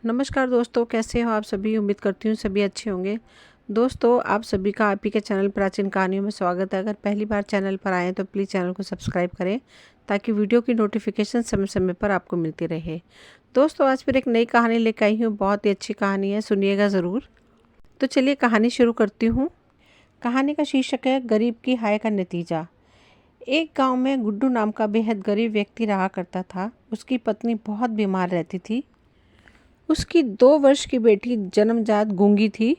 नमस्कार दोस्तों, कैसे हो आप सभी। उम्मीद करती हूँ सभी अच्छे होंगे। दोस्तों, आप सभी का आप ही के चैनल प्राचीन कहानियों में स्वागत है। अगर पहली बार चैनल पर आए तो प्लीज़ चैनल को सब्सक्राइब करें ताकि वीडियो की नोटिफिकेशन समय समय पर आपको मिलती रहे। दोस्तों, आज फिर एक नई कहानी लेकर आई हूँ। बहुत ही अच्छी कहानी है, सुनिएगा ज़रूर। तो चलिए कहानी शुरू करती हूँ। कहानी का शीर्षक है गरीब की हाय का नतीजा। एक गांव में गुड्डू नाम का बेहद गरीब व्यक्ति रहा करता था। उसकी पत्नी बहुत बीमार रहती थी। उसकी 2 वर्ष की बेटी जन्मजात गूंगी थी।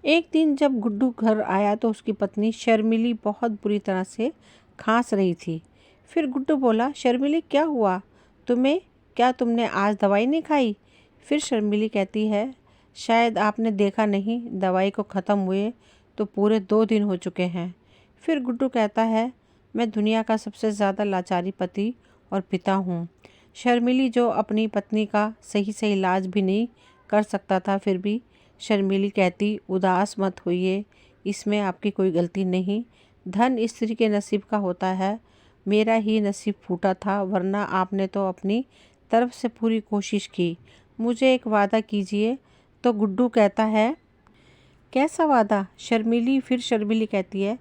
एक दिन जब गुड्डू घर आया तो उसकी पत्नी शर्मिली बहुत बुरी तरह से खांस रही थी। फिर गुड्डू बोला, शर्मिली क्या हुआ तुम्हें? क्या तुमने आज दवाई नहीं खाई? फिर शर्मिली कहती है, शायद आपने देखा नहीं, दवाई को ख़त्म हुए तो पूरे 2 दिन हो चुके हैं। फिर गुड्डू कहता है, मैं दुनिया का सबसे ज़्यादा लाचारी पति और पिता हूँ। शर्मिली जो अपनी पत्नी का सही से इलाज भी नहीं कर सकता था, फिर भी शर्मिली कहती, उदास मत होइए, इसमें आपकी कोई गलती नहीं। धन स्त्री के नसीब का होता है। मेरा ही नसीब फूटा था, वरना आपने तो अपनी तरफ से पूरी कोशिश की। मुझे एक वादा कीजिए। तो गुड्डू कहता है, कैसा वादा? फिर शर्मिली कहती है,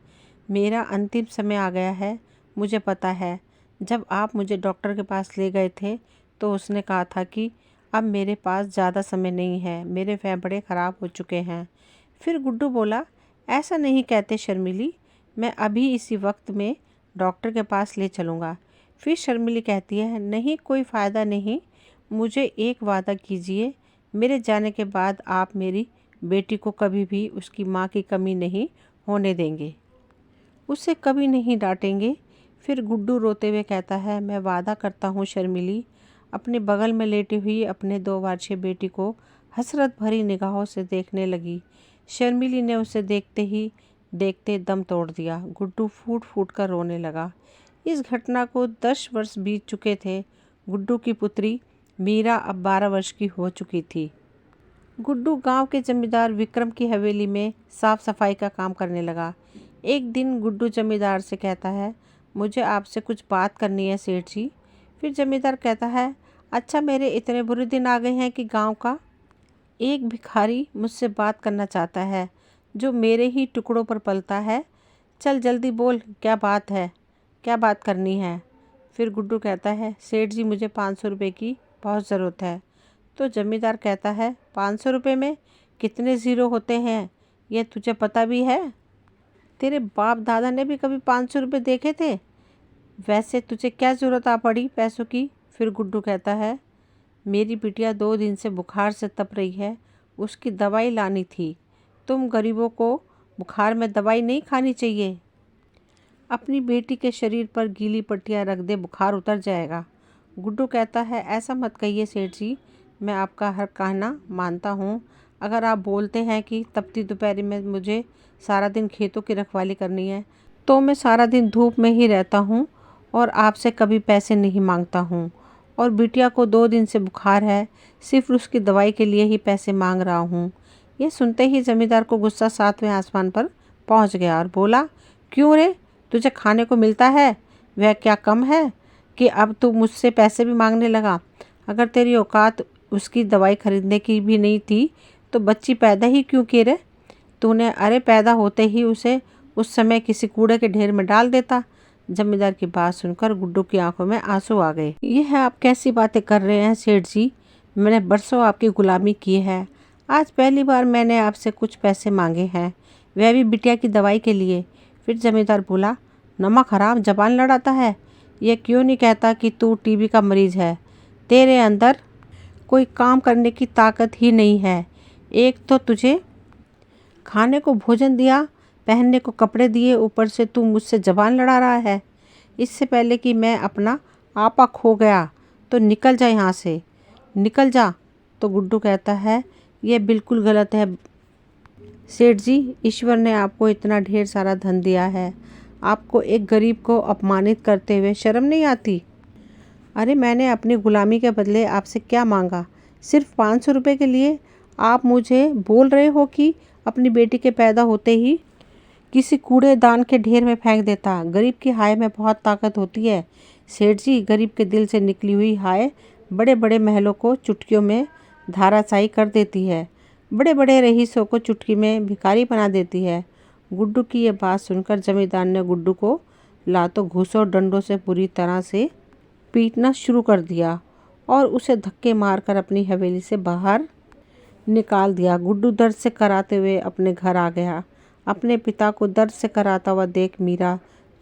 मेरा अंतिम समय आ गया है। मुझे पता है, जब आप मुझे डॉक्टर के पास ले गए थे तो उसने कहा था कि अब मेरे पास ज़्यादा समय नहीं है, मेरे फेफड़े ख़राब हो चुके हैं। फिर गुड्डू बोला, ऐसा नहीं कहते शर्मिली, मैं अभी इसी वक्त में डॉक्टर के पास ले चलूँगा। फिर शर्मिली कहती है, नहीं, कोई फ़ायदा नहीं। मुझे एक वादा कीजिए, मेरे जाने के बाद आप मेरी बेटी को कभी भी उसकी माँ की कमी नहीं होने देंगे, उसे कभी नहीं डांटेंगे। फिर गुड्डू रोते हुए कहता है, मैं वादा करता हूँ शर्मिली। अपने बगल में लेटी हुई अपने 2 वर्षीय बेटी को हसरत भरी निगाहों से देखने लगी। शर्मिली ने उसे देखते ही देखते दम तोड़ दिया। गुड्डू फूट फूट कर रोने लगा। इस घटना को 10 वर्ष बीत चुके थे। गुड्डू की पुत्री मीरा अब 12 वर्ष की हो चुकी थी। गुड्डू गांव के जमींदार विक्रम की हवेली में साफ सफाई का काम करने लगा। एक दिन गुड्डू जमींदार से कहता है, मुझे आपसे कुछ बात करनी है सेठ जी। फिर जमींदार कहता है, अच्छा, मेरे इतने बुरे दिन आ गए हैं कि गांव का एक भिखारी मुझसे बात करना चाहता है, जो मेरे ही टुकड़ों पर पलता है। चल जल्दी बोल, क्या बात है, क्या बात करनी है? फिर गुड्डू कहता है, सेठ जी, मुझे 500 रुपये की बहुत ज़रूरत है। तो जमींदार कहता है, 500 रुपये में कितने ज़ीरो होते हैं, यह तुझे पता भी है? तेरे बाप दादा ने भी कभी 500 रुपये देखे थे? वैसे तुझे क्या ज़रूरत आ पड़ी पैसों की? फिर गुड्डू कहता है, मेरी बिटिया 2 दिन से बुखार से तप रही है, उसकी दवाई लानी थी। तुम गरीबों को बुखार में दवाई नहीं खानी चाहिए। अपनी बेटी के शरीर पर गीली पट्टियाँ रख दे, बुखार उतर जाएगा। गुड्डू कहता है, ऐसा मत कहिए सेठ जी, मैं आपका हर कहना मानता हूँ। अगर आप बोलते हैं कि तपती दोपहर में मुझे सारा दिन खेतों की रखवाली करनी है, तो मैं सारा दिन धूप में ही रहता हूँ और आपसे कभी पैसे नहीं मांगता हूँ। और बिटिया को 2 दिन से बुखार है, सिर्फ उसकी दवाई के लिए ही पैसे मांग रहा हूँ। ये सुनते ही जमींदार को गुस्सा 7वें आसमान पर पहुँच गया और बोला, क्यों रे, तुझे खाने को मिलता है, वह क्या कम है कि अब तू मुझसे पैसे भी मांगने लगा? अगर तेरी औकात उसकी दवाई खरीदने की भी नहीं थी तो बच्ची पैदा ही क्यों की रे? तूने, अरे, पैदा होते ही उसे उस समय किसी कूड़े के ढेर में डाल देता। जमींदार की बात सुनकर गुड्डू की आंखों में आंसू आ गए। यह आप कैसी बातें कर रहे हैं सेठ जी? मैंने बरसों आपकी गुलामी की है, आज पहली बार मैंने आपसे कुछ पैसे मांगे हैं, वह भी बिटिया की दवाई के लिए। फिर जमींदार बोला, नमक हराम, जबान लड़ाता है। यह क्यों नहीं कहता कि तू टीबी का मरीज है? तेरे अंदर कोई काम करने की ताकत ही नहीं है। एक तो तुझे खाने को भोजन दिया, पहनने को कपड़े दिए, ऊपर से तू मुझसे जबान लड़ा रहा है। इससे पहले कि मैं अपना आपा खो गया तो निकल जा यहाँ से, निकल जा। तो गुड्डू कहता है, यह बिल्कुल गलत है सेठ जी, ईश्वर ने आपको इतना ढेर सारा धन दिया है, आपको एक गरीब को अपमानित करते हुए शर्म नहीं आती? अरे, मैंने अपनी गुलामी के बदले आपसे क्या मांगा? सिर्फ 500 रुपये के लिए आप मुझे बोल रहे हो कि अपनी बेटी के पैदा होते ही किसी कूड़ेदान के ढेर में फेंक देता। गरीब की हाय में बहुत ताकत होती है सेठ जी, गरीब के दिल से निकली हुई हाय बड़े बड़े महलों को चुटकियों में धाराशायी कर देती है, बड़े बड़े रईसों को चुटकी में भिखारी बना देती है। गुड्डू की ये बात सुनकर जमींदार ने गुड्डू को लातों घूंसों डंडों से पूरी तरह से पीटना शुरू कर दिया और उसे धक्के मारकर अपनी हवेली से बाहर निकाल दिया। गुड्डू दर्द से कराते हुए अपने घर आ गया। अपने पिता को दर्द से कराता हुआ देख मीरा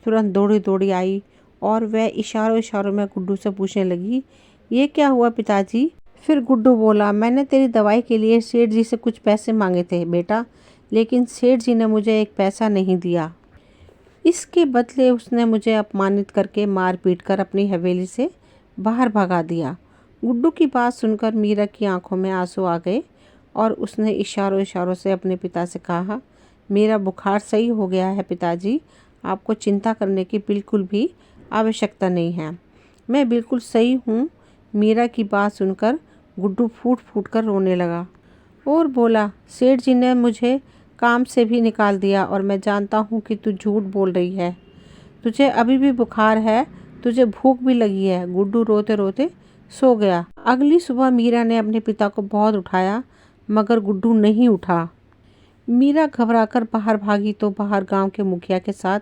तुरंत दौड़ी दौड़ी आई और वह इशारों इशारों में गुड्डू से पूछने लगी, ये क्या हुआ पिताजी? फिर गुड्डू बोला, मैंने तेरी दवाई के लिए सेठ जी से कुछ पैसे मांगे थे बेटा, लेकिन सेठ जी ने मुझे एक पैसा नहीं दिया। इसके बदले उसने मुझे अपमानित करके मार पीट कर अपनी हवेली से बाहर भगा दिया। गुड्डू की बात सुनकर मीरा की आंखों में आंसू आ गए और उसने इशारों इशारों से अपने पिता से कहा, मेरा बुखार सही हो गया है पिताजी, आपको चिंता करने की बिल्कुल भी आवश्यकता नहीं है, मैं बिल्कुल सही हूँ। मीरा की बात सुनकर गुड्डू फूट फूट कर रोने लगा और बोला, सेठ जी ने मुझे काम से भी निकाल दिया और मैं जानता हूँ कि तू झूठ बोल रही है, तुझे अभी भी बुखार है, तुझे भूख भी लगी है। गुड्डू रोते रोते सो गया। अगली सुबह मीरा ने अपने पिता को बहुत उठाया मगर गुड्डू नहीं उठा। मीरा घबराकर बाहर भागी तो बाहर गांव के मुखिया के साथ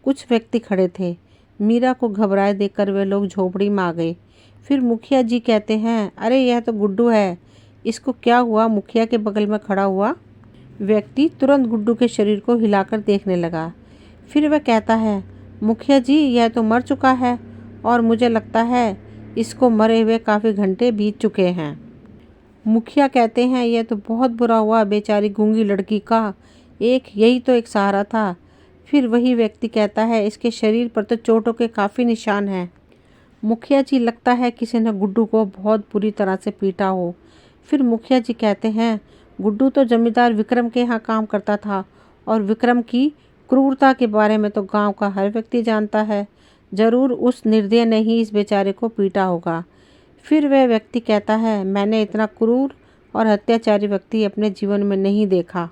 कुछ व्यक्ति खड़े थे। मीरा को घबराए देखकर वे लोग झोपड़ी में आ गए। फिर मुखिया जी कहते हैं, अरे यह तो गुड्डू है, इसको क्या हुआ? मुखिया के बगल में खड़ा हुआ व्यक्ति तुरंत गुड्डू के शरीर को हिलाकर देखने लगा। फिर वह कहता है, मुखिया जी यह तो मर चुका है और मुझे लगता है इसको मरे हुए काफ़ी घंटे बीत चुके हैं। मुखिया कहते हैं, यह तो बहुत बुरा हुआ, बेचारी गूंगी लड़की का यही तो एक सहारा था। फिर वही व्यक्ति कहता है, इसके शरीर पर तो चोटों के काफ़ी निशान हैं। मुखिया जी, लगता है किसी ने गुड्डू को बहुत बुरी तरह से पीटा हो। फिर मुखिया जी कहते हैं, गुड्डू तो जमींदार विक्रम के यहाँ काम करता था और विक्रम की क्रूरता के बारे में तो गांव का हर व्यक्ति जानता है, ज़रूर उस निर्दय ने ही इस बेचारे को पीटा होगा। फिर वह व्यक्ति कहता है, मैंने इतना क्रूर और अत्याचारी व्यक्ति अपने जीवन में नहीं देखा।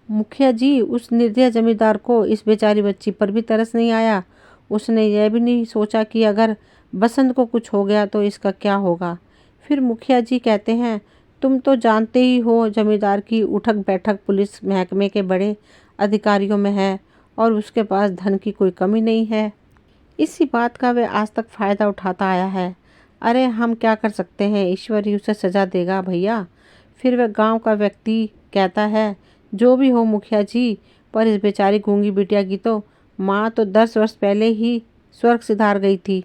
मुखिया जी, उस निर्दय जमींदार को इस बेचारी बच्ची पर भी तरस नहीं आया। उसने यह भी नहीं सोचा कि अगर बसंत को कुछ हो गया तो इसका क्या होगा। फिर मुखिया जी कहते हैं, तुम तो जानते ही हो जमींदार की उठक बैठक पुलिस महकमे के बड़े अधिकारियों में है और उसके पास धन की कोई कमी नहीं है। इसी बात का वह आज तक फ़ायदा उठाता आया है। अरे हम क्या कर सकते हैं, ईश्वर ही उसे सज़ा देगा भैया। फिर वह गांव का व्यक्ति कहता है, जो भी हो मुखिया जी, पर इस बेचारी गूंगी बिटिया की तो माँ तो 10 वर्ष पहले ही स्वर्ग सिधार गई थी,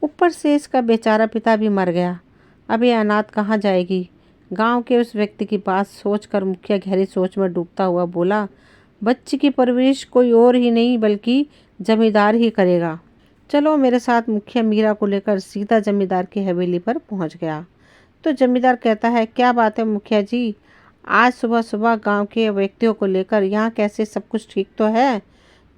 ऊपर से इसका बेचारा पिता भी मर गया, अब ये अनाथ कहाँ जाएगी। गांव के उस व्यक्ति की बात सोचकर मुखिया गहरी सोच में डूबता हुआ बोला, बच्ची की परवरिश कोई और ही नहीं बल्कि जमींदार ही करेगा। चलो मेरे साथ। मुखिया मीरा को लेकर सीधा जमींदार की हवेली पर पहुंच गया। तो जमींदार कहता है, क्या बात है मुखिया जी, आज सुबह सुबह गांव के व्यक्तियों को लेकर यहाँ कैसे, सब कुछ ठीक तो है?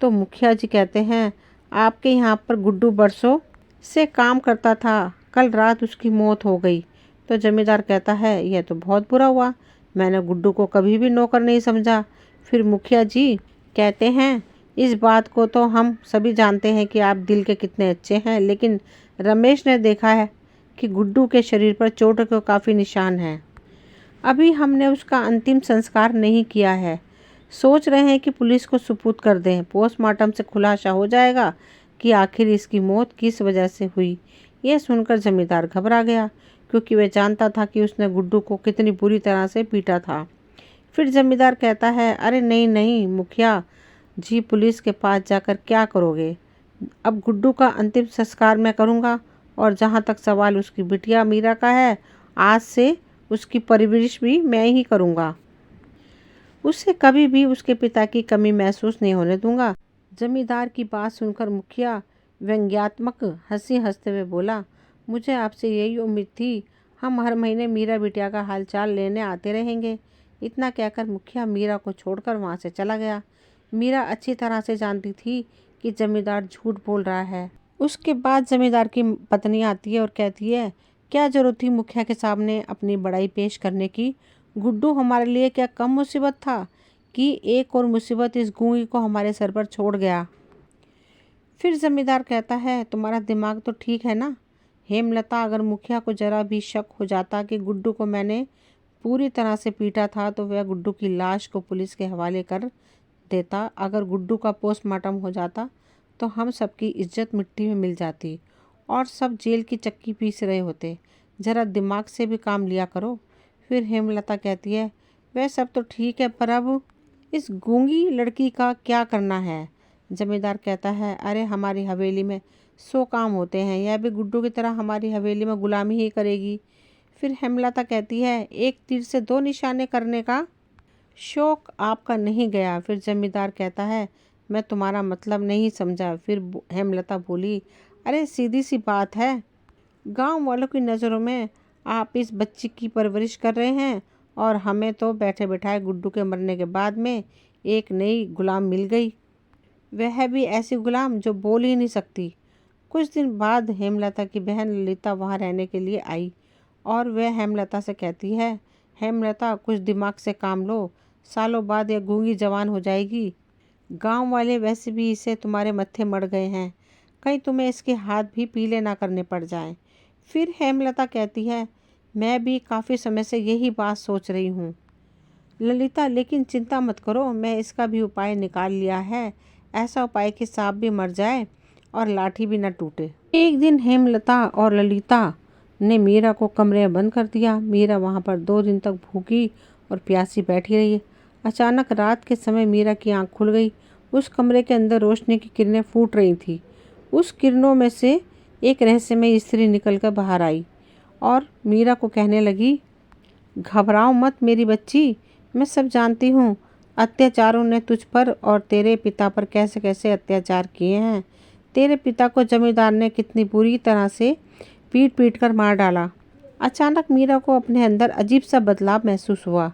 तो मुखिया जी कहते हैं, आपके यहाँ पर गुड्डू बरसों से काम करता था, कल रात उसकी मौत हो गई। तो जमींदार कहता है, यह तो बहुत बुरा हुआ, मैंने गुड्डू को कभी भी नौकर नहीं समझा। फिर मुखिया जी कहते हैं, इस बात को तो हम सभी जानते हैं कि आप दिल के कितने अच्छे हैं, लेकिन रमेश ने देखा है कि गुड्डू के शरीर पर चोटों के काफ़ी निशान हैं। अभी हमने उसका अंतिम संस्कार नहीं किया है, सोच रहे हैं कि पुलिस को सुपुर्द कर दें, पोस्टमार्टम से खुलासा हो जाएगा कि आखिर इसकी मौत किस वजह से हुई। यह सुनकर जमींदार घबरा गया क्योंकि वह जानता था कि उसने गुड्डू को कितनी बुरी तरह से पीटा था। फिर जमींदार कहता है, अरे नहीं नहीं मुखिया जी, पुलिस के पास जाकर क्या करोगे? अब गुड्डू का अंतिम संस्कार मैं करूँगा और जहाँ तक सवाल उसकी बिटिया मीरा का है, आज से उसकी परवरिश भी मैं ही करूँगा, उससे कभी भी उसके पिता की कमी महसूस नहीं होने दूंगा। जमींदार की बात सुनकर मुखिया व्यंग्यात्मक हंसी हंसते हुए बोला, मुझे आपसे यही उम्मीद थी, हम हर महीने मीरा बिटिया का हालचाल लेने आते रहेंगे। इतना कहकर मुखिया मीरा को छोड़कर वहाँ से चला गया। मीरा अच्छी तरह से जानती थी कि जमींदार झूठ बोल रहा है। उसके बाद जमींदार की पत्नी आती है और कहती है, क्या जरूरत थी मुखिया के सामने अपनी बड़ाई पेश करने की? गुड्डू हमारे लिए क्या कम मुसीबत था कि एक और मुसीबत इस गूंगी को हमारे सर पर छोड़ गया। फिर जमींदार कहता है, तुम्हारा दिमाग तो ठीक है ना, हेमलता, अगर मुखिया को जरा भी शक हो जाता कि गुड्डू को मैंने पूरी तरह से पीटा था तो वह गुड्डू की लाश को पुलिस के हवाले कर देता। अगर गुड्डू का पोस्टमार्टम हो जाता तो हम सबकी इज्जत मिट्टी में मिल जाती और सब जेल की चक्की पीस रहे होते। जरा दिमाग से भी काम लिया करो। फिर हेमलता कहती है, वह सब तो ठीक है, पर अब इस गूंगी लड़की का क्या करना है? जमींदार कहता है, अरे हमारी हवेली में 100 काम होते हैं, यह भी गुड्डू की तरह हमारी हवेली में गुलामी ही करेगी। फिर हेमलता कहती है, एक तीर से 2 निशाने करने का शौक आपका नहीं गया? फिर जमींदार कहता है, मैं तुम्हारा मतलब नहीं समझा। फिर हेमलता बोली, अरे सीधी सी बात है, गांव वालों की नज़रों में आप इस बच्ची की परवरिश कर रहे हैं और हमें तो बैठे बैठाए गुड्डू के मरने के बाद में एक नई गुलाम मिल गई, वह भी ऐसी गुलाम जो बोल ही नहीं सकती। कुछ दिन बाद हेमलता की बहन ललिता वहाँ रहने के लिए आई और वह हेमलता से कहती है, हेमलता कुछ दिमाग से काम लो, सालों बाद यह गूंगी जवान हो जाएगी। गांव वाले वैसे भी इसे तुम्हारे मत्थे मड़ गए हैं, कहीं तुम्हें इसके हाथ भी पीले ना करने पड़ जाएं। फिर हेमलता कहती है, मैं भी काफ़ी समय से यही बात सोच रही हूँ ललिता, लेकिन चिंता मत करो, मैं इसका भी उपाय निकाल लिया है। ऐसा उपाय कि सांप भी मर जाए और लाठी भी न टूटे। एक दिन हेमलता और ललिता ने मीरा को कमरे में बंद कर दिया। मीरा वहाँ पर 2 दिन तक भूखी और प्यासी बैठी रही। अचानक रात के समय मीरा की आंख खुल गई। उस कमरे के अंदर रोशनी की किरणें फूट रही थी। उस किरणों में से एक रहस्यमय स्त्री निकलकर बाहर आई और मीरा को कहने लगी, घबराओ मत मेरी बच्ची, मैं सब जानती हूँ। अत्याचारों ने तुझ पर और तेरे पिता पर कैसे कैसे अत्याचार किए हैं। तेरे पिता को जमींदार ने कितनी बुरी तरह से पीट पीट कर मार डाला। अचानक मीरा को अपने अंदर अजीब सा बदलाव महसूस हुआ।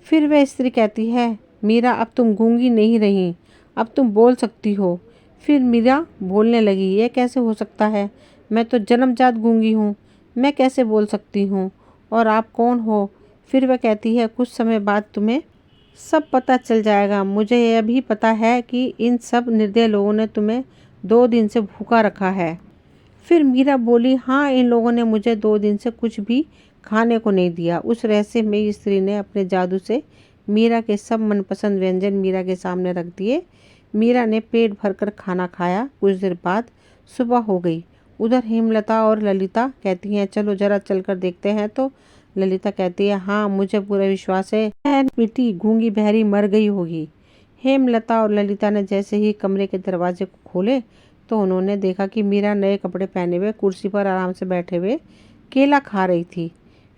फिर वह स्त्री कहती है, मीरा अब तुम गूंगी नहीं रही, अब तुम बोल सकती हो। फिर मीरा बोलने लगी, यह कैसे हो सकता है, मैं तो जन्मजात गूंगी हूँ, मैं कैसे बोल सकती हूँ, और आप कौन हो? फिर वह कहती है, कुछ समय बाद तुम्हें सब पता चल जाएगा। मुझे यह भी पता है कि इन सब निर्दय लोगों ने तुम्हें 2 दिन से भूखा रखा है। फिर मीरा बोली, हाँ, इन लोगों ने मुझे 2 दिन से कुछ भी खाने को नहीं दिया। उस रहस्यमयी स्त्री ने अपने जादू से मीरा के सब मनपसंद व्यंजन मीरा के सामने रख दिए। मीरा ने पेट भरकर खाना खाया। कुछ देर बाद सुबह हो गई। उधर हेमलता और ललिता कहती हैं, चलो जरा चलकर देखते हैं। तो ललिता कहती है, हाँ, मुझे पूरा विश्वास है बेटी गूंगी बहरी मर गई होगी। हेमलता और ललिता ने जैसे ही कमरे के दरवाजे को खोले तो उन्होंने देखा कि मीरा नए कपड़े पहने हुए कुर्सी पर आराम से बैठे हुए केला खा रही थी।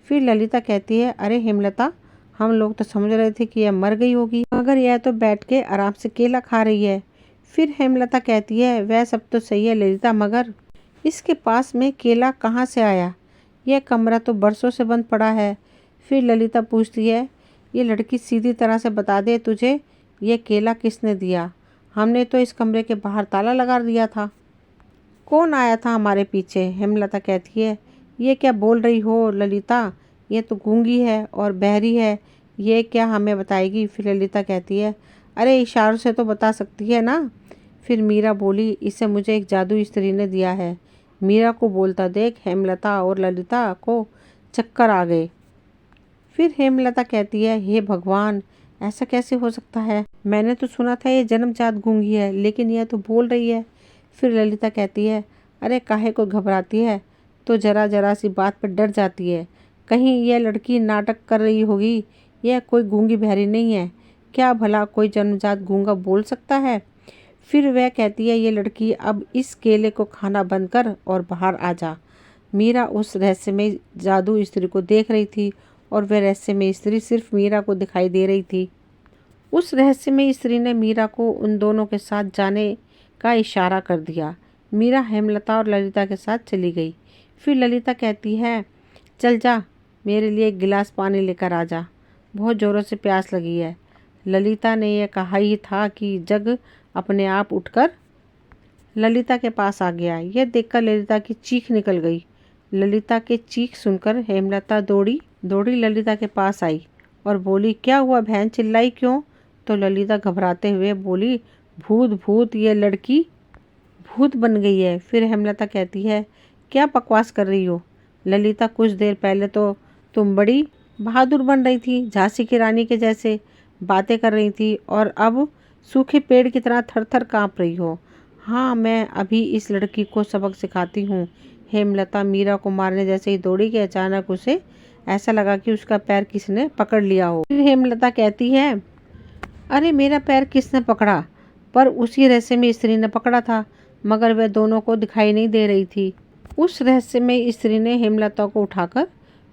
फिर ललिता कहती है, अरे हेमलता, हम लोग तो समझ रहे थे कि यह मर गई होगी, मगर यह तो बैठ के आराम से केला खा रही है। फिर हेमलता कहती है, वह सब तो सही है ललिता, मगर इसके पास में केला कहाँ से आया? यह कमरा तो बरसों से बंद पड़ा है। फिर ललिता पूछती है, ये लड़की सीधी तरह से बता दे, तुझे ये केला किसने दिया? हमने तो इस कमरे के बाहर ताला लगा दिया था। कौन आया था हमारे पीछे? हेमलता कहती है, ये क्या बोल रही हो ललिता, ये तो गूंगी है और बहरी है, ये क्या हमें बताएगी? फिर ललिता कहती है, अरे इशारों से तो बता सकती है ना। फिर मीरा बोली, इसे मुझे एक जादू स्त्री ने दिया है। मीरा को बोलता देख हेमलता और ललिता को चक्कर आ गए। फिर हेमलता कहती है, हे भगवान, ऐसा कैसे हो सकता है? मैंने तो सुना था ये जन्मजात गूंगी है, लेकिन यह तो बोल रही है। फिर ललिता कहती है, अरे काहे को घबराती है, तो जरा जरा सी बात पर डर जाती है। कहीं यह लड़की नाटक कर रही होगी, यह कोई गूंगी बहरी नहीं है। क्या भला कोई जन्मजात गूंगा बोल सकता है? फिर वह कहती है, ये लड़की अब इस केले को खाना बंद कर और बाहर आ जा। मीरा उस रहस्यमय जादू स्त्री को देख रही थी और वह रहस्यमय स्त्री सिर्फ मीरा को दिखाई दे रही थी। उस रहस्यमय स्त्री ने मीरा को उन दोनों के साथ जाने का इशारा कर दिया। मीरा हेमलता और ललिता के साथ चली गई। फिर ललिता कहती है, चल जा, मेरे लिए एक गिलास पानी लेकर आ जा, बहुत ज़ोरों से प्यास लगी है। ललिता ने यह कहा ही था कि जग अपने आप उठकर ललिता के पास आ गया। यह देखकर ललिता की चीख निकल गई। ललिता के चीख सुनकर हेमलता दौड़ी ललिता के पास आई और बोली, क्या हुआ बहन, चिल्लाई क्यों? तो ललिता घबराते हुए बोली, भूत भूत, ये लड़की भूत बन गई है। फिर हेमलता कहती है, क्या बकवास कर रही हो ललिता? कुछ देर पहले तो तुम बड़ी बहादुर बन रही थी, झांसी की रानी के जैसे बातें कर रही थी, और अब सूखे पेड़ की तरह थर थर काँप रही हो। हाँ, मैं अभी इस लड़की को सबक सिखाती हूँ। हेमलता मीरा को मारने जैसे ही दौड़ी कि अचानक उसे ऐसा लगा कि उसका पैर किसी ने पकड़ लिया हो। फिर हेमलता कहती है, अरे मेरा पैर किसने पकड़ा? पर उसी रहस्यमय स्त्री ने पकड़ा था, मगर वह दोनों को दिखाई नहीं दे रही थी। उस रहस्यमय स्त्री ने हेमलता को उठाकर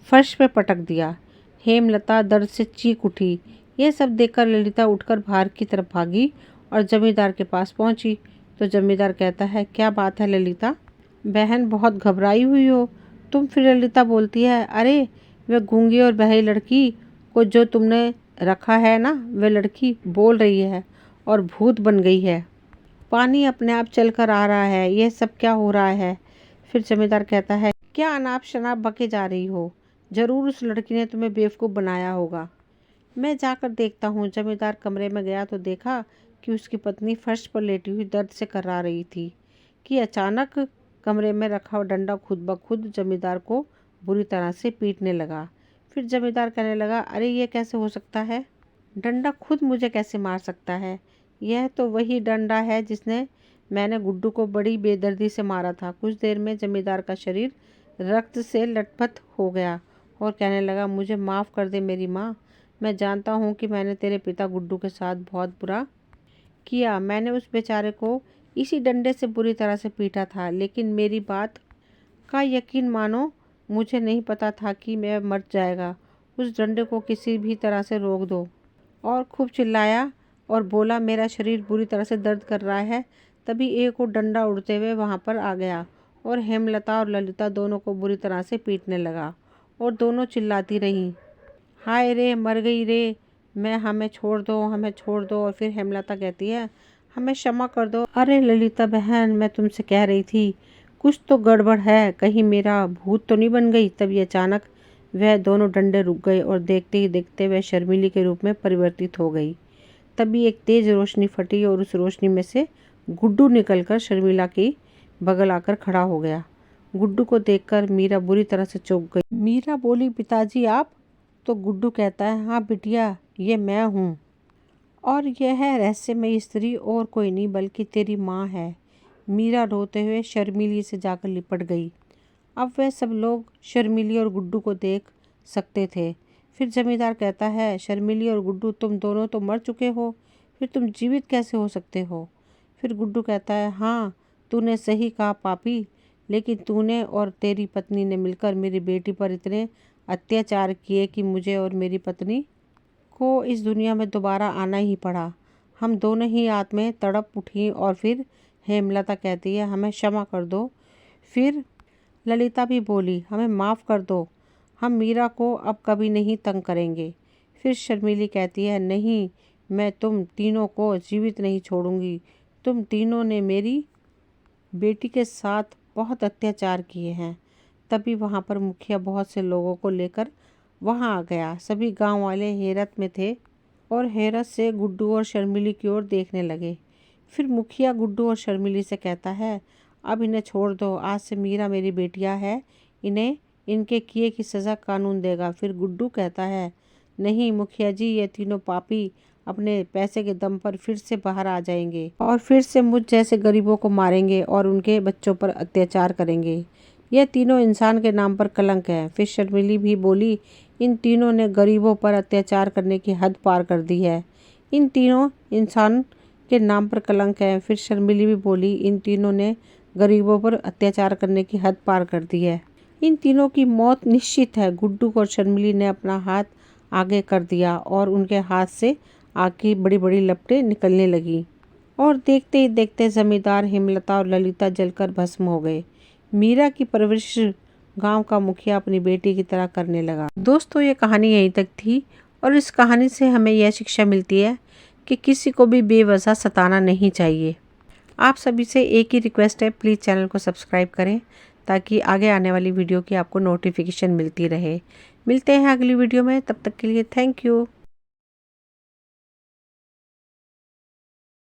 फर्श पर पटक दिया। हेमलता दर्द से चीख उठी। यह सब देखकर ललिता उठकर बाहर की तरफ भागी और जमींदार के पास पहुंची। तो जमींदार कहता है, क्या बात है ललिता? बहन, बहुत घबराई हुई हो तुम। फिर ललिता बोलती है, अरे वह गूंगी और बहरी लड़की को जो तुमने रखा है ना, वह लड़की बोल रही है और भूत बन गई है। पानी अपने आप चलकर आ रहा है। यह सब क्या हो रहा है? फिर जमींदार कहता है, क्या अनाप शनाप बके जा रही हो? जरूर उस लड़की ने तुम्हें बेवकूफ़ बनाया होगा। मैं जाकर देखता हूँ। जमींदार कमरे में गया तो देखा कि उसकी पत्नी फर्श पर लेटी हुई दर्द से कर्रा रही थी कि अचानक कमरे में रखा डंडा खुद ब खुद जमींदार को बुरी तरह से पीटने लगा। फिर जमींदार कहने लगा, अरे ये कैसे हो सकता है? डंडा खुद मुझे कैसे मार सकता है? यह तो वही डंडा है जिसने मैंने गुड्डू को बड़ी बेदर्दी से मारा था। कुछ देर में जमींदार का शरीर रक्त से लथपथ हो गया और कहने लगा, मुझे माफ़ कर दे मेरी माँ। मैं जानता हूँ कि मैंने तेरे पिता गुड्डू के साथ बहुत बुरा किया। मैंने उस बेचारे को इसी डंडे से बुरी तरह से पीटा था, लेकिन मेरी बात का यकीन मानो, मुझे नहीं पता था कि मैं मर जाएगा। उस डंडे को किसी भी तरह से रोक दो। और खूब चिल्लाया और बोला, मेरा शरीर बुरी तरह से दर्द कर रहा है। तभी एक और डंडा उड़ते हुए वहाँ पर आ गया और हेमलता और ललिता दोनों को बुरी तरह से पीटने लगा और दोनों चिल्लाती रहीं, हाय रे, मर गई रे, हमें छोड़ दो, हमें छोड़ दो। और फिर हेमलता कहती है, हमें क्षमा कर दो। अरे ललिता बहन, मैं तुमसे कह रही थी कुछ तो गड़बड़ है, कहीं मेरा भूत तो नहीं बन गई। तभी अचानक वह दोनों डंडे रुक गए और देखते ही देखते वह शर्मिली के रूप में परिवर्तित हो गई। तभी एक तेज रोशनी फटी और उस रोशनी में से गुड्डू निकलकर शर्मिला की बगल आकर खड़ा हो गया। गुड्डू को देखकर मीरा बुरी तरह से चौंक गई। मीरा बोली, पिताजी आप? तो गुड्डू कहता है, हाँ बिटिया, ये मैं हूँ, और यह है रहस्यमय स्त्री और कोई नहीं बल्कि तेरी माँ है। मीरा रोते हुए शर्मिली से जाकर लिपट गई। अब वह सब लोग शर्मिली और गुड्डू को देख सकते थे। फिर जमींदार कहता है, शर्मिली और गुड्डू, तुम दोनों तो मर चुके हो, फिर तुम जीवित कैसे हो सकते हो? फिर गुड्डू कहता है, हाँ तूने सही कहा पापी, लेकिन तूने और तेरी पत्नी ने मिलकर मेरी बेटी पर इतने अत्याचार किए कि मुझे और मेरी पत्नी को इस दुनिया में दोबारा आना ही पड़ा। हम दोनों ही आत्माएं तड़प उठी। और फिर हेमलता कहती है, हमें क्षमा कर दो। फिर ललिता भी बोली, हमें माफ़ कर दो, हम मीरा को अब कभी नहीं तंग करेंगे। फिर शर्मिली कहती है, नहीं, मैं तुम तीनों को जीवित नहीं छोड़ूंगी। तुम तीनों ने मेरी बेटी के साथ बहुत अत्याचार किए हैं। तभी वहाँ पर मुखिया बहुत से लोगों को लेकर वहाँ आ गया। सभी गांव वाले हैरत में थे और हैरत से गुड्डू और शर्मिली की ओर देखने लगे। फिर मुखिया गुड्डू और शर्मिली से कहता है, अब इन्हें छोड़ दो, आज से मीरा मेरी बेटियां है, इन्हें इनके किए की सज़ा कानून देगा। फिर गुड्डू कहता है, नहीं मुखिया जी, ये तीनों पापी अपने पैसे के दम पर फिर से बाहर आ जाएंगे और फिर से मुझ जैसे गरीबों को मारेंगे और उनके बच्चों पर अत्याचार करेंगे। यह तीनों इंसान के नाम पर कलंक है। फिर शर्मिली भी बोली, इन तीनों ने गरीबों पर अत्याचार करने की हद पार कर दी है। इन तीनों इंसान के नाम पर कलंक है। फिर शर्मिली भी बोली, इन तीनों ने गरीबों पर अत्याचार करने की हद पार कर दी है। इन तीनों की मौत निश्चित है। गुड्डू और शर्मिली ने अपना हाथ आगे कर दिया और उनके हाथ से आग की बड़ी बड़ी लपटें निकलने लगी और देखते ही देखते जमींदार, हेमलता और ललिता जलकर भस्म हो गए। मीरा की परवरिश गांव का मुखिया अपनी बेटी की तरह करने लगा। दोस्तों, ये कहानी यहीं तक थी और इस कहानी से हमें यह शिक्षा मिलती है कि किसी को भी बेवजह सताना नहीं चाहिए। आप सभी से एक ही रिक्वेस्ट है, प्लीज़ चैनल को सब्सक्राइब करें ताकि आगे आने वाली वीडियो की आपको नोटिफिकेशन मिलती रहे। मिलते हैं अगली वीडियो में, तब तक के लिए थैंक यू।